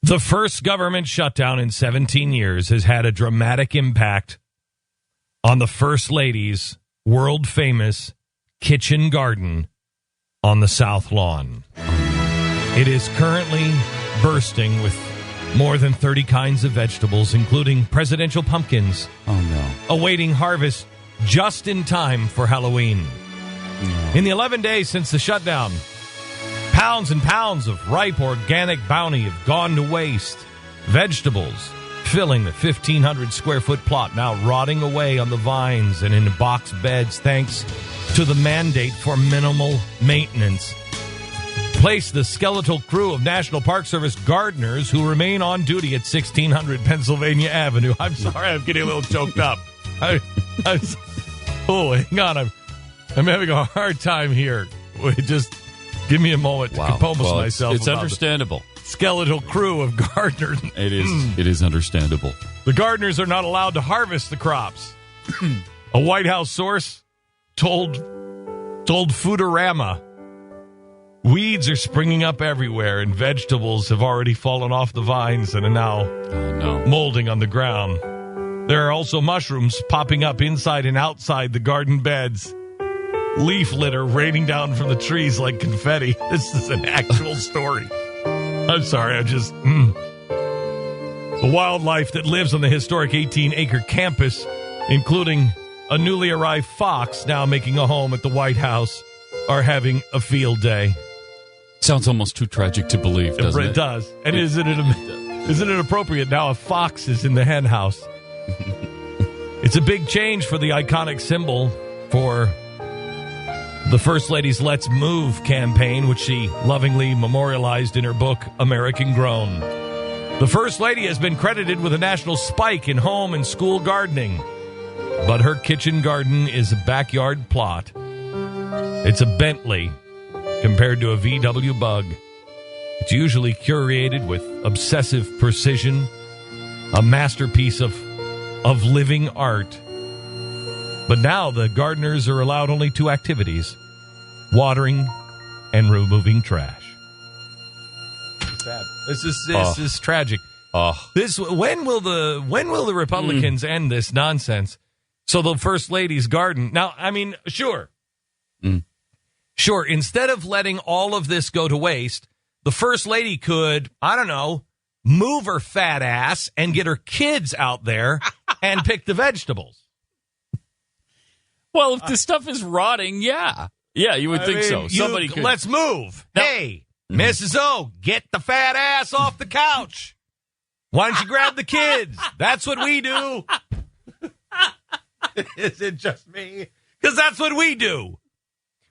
The first government shutdown in 17 years has had a dramatic impact on the First Lady's world-famous kitchen garden on the South Lawn. It is currently bursting with more than 30 kinds of vegetables, including presidential pumpkins. Oh, no. Awaiting harvest just in time for Halloween. No. In the 11 days since the shutdown, pounds and pounds of ripe organic bounty have gone to waste. Vegetables filling the 1,500 square foot plot, now rotting away on the vines and in box beds thanks to the mandate for minimal maintenance. Place the skeletal crew of National Park Service gardeners who remain on duty at 1600 Pennsylvania Avenue. I'm sorry, I'm getting a little choked up. Hang on, I'm having a hard time here. Just give me a moment to compose myself. It's understandable. Skeletal crew of gardeners. It is understandable. The gardeners are not allowed to harvest the crops. A White House source told Foodorama, weeds are springing up everywhere and vegetables have already fallen off the vines and are now molding on the ground. There are also mushrooms popping up inside and outside the garden beds. Leaf litter raining down from the trees like confetti. This is an actual story. I'm sorry, The wildlife that lives on the historic 18-acre campus, including a newly arrived fox now making a home at the White House, are having a field day. Sounds almost too tragic to believe, doesn't it? It does. And isn't it appropriate now a fox is in the hen house? It's a big change for the iconic symbol for the First Lady's Let's Move campaign, which she lovingly memorialized in her book, American Grown. The First Lady has been credited with a national spike in home and school gardening, but her kitchen garden is a backyard plot. It's a Bentley compared to a VW Bug. It's usually curated with obsessive precision, a masterpiece of living art. But now the gardeners are allowed only two activities: watering and removing trash. It's sad. This is tragic. When will the Republicans end this nonsense? So the First Lady's garden. Now, sure. Sure, instead of letting all of this go to waste, the First Lady could, move her fat ass and get her kids out there and pick the vegetables. Well, if the stuff is rotting, yeah, you would think so. Somebody could. Let's move. Now, hey, Mrs. O, get the fat ass off the couch. Why don't you grab the kids? That's what we do. Is it just me? Because that's what we do.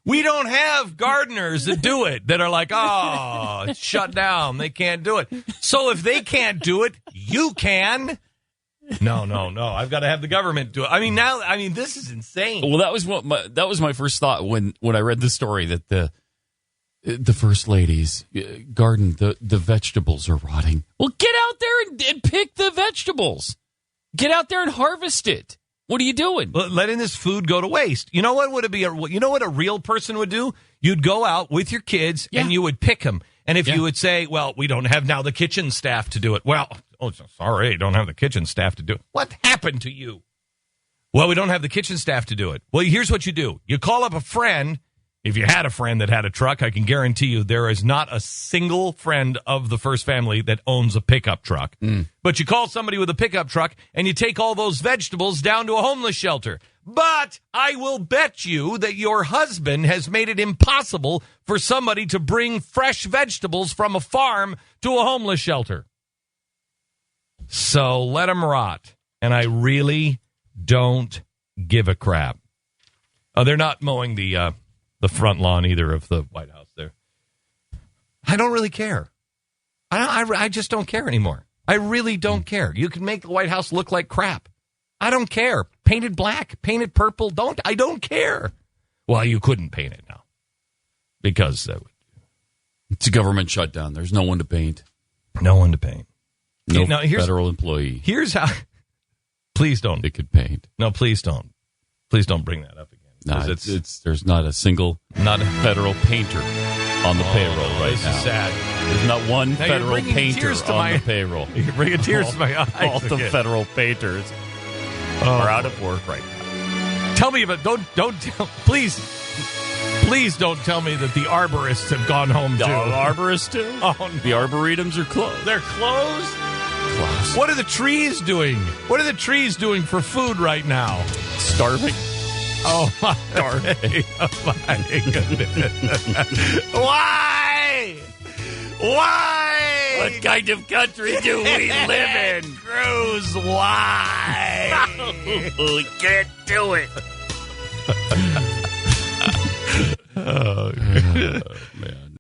We don't have gardeners that do it, that are like, it's shut down. They can't do it. So if they can't do it, you can. No. I've got to have the government do it. This is insane. Well, that was my first thought when I read the story that the First Lady's garden, the vegetables are rotting. Well, get out there and pick the vegetables. Get out there and harvest it. What are you doing? Letting this food go to waste. You know what would it be? You know what a real person would do? You'd go out with your kids and you would pick them. And if you would say, well, we don't have now the kitchen staff to do it. Well, sorry, don't have the kitchen staff to do it. What happened to you? Well, we don't have the kitchen staff to do it. Well, here's what you do. You call up a friend. If you had a friend that had a truck, I can guarantee you there is not a single friend of the first family that owns a pickup truck. But you call somebody with a pickup truck and you take all those vegetables down to a homeless shelter. But I will bet you that your husband has made it impossible for somebody to bring fresh vegetables from a farm to a homeless shelter. So let them rot. And I really don't give a crap. They're not mowing the front lawn either of the White House there. I don't really care. I just don't care anymore. I really don't care. You can make the White House look like crap. I don't care. Paint it black, paint it purple. I don't care. Well, you couldn't paint it now because it's a government shutdown. There's no one to paint. No one to paint. No federal employee. Here's how. Please don't. They could paint. No, please don't. Please don't bring that up again. No, there's not a single, not a federal painter on the payroll right now. This is sad. There's not one Now federal you're bringing painter tears to on the payroll. You're bringing tears to my eyes. All the again. federal painters are out of work right now. Tell me about please don't tell me that the arborists have gone home too. The arborists too? Oh, no. The arboretums are closed. They're closed? Closed. What are the trees doing? What are the trees doing for food right now? Starving. Oh my Starving. Oh my goodness. Why? Why? What kind of country do we live in? Cruz, why? We can't do it. Oh, Man.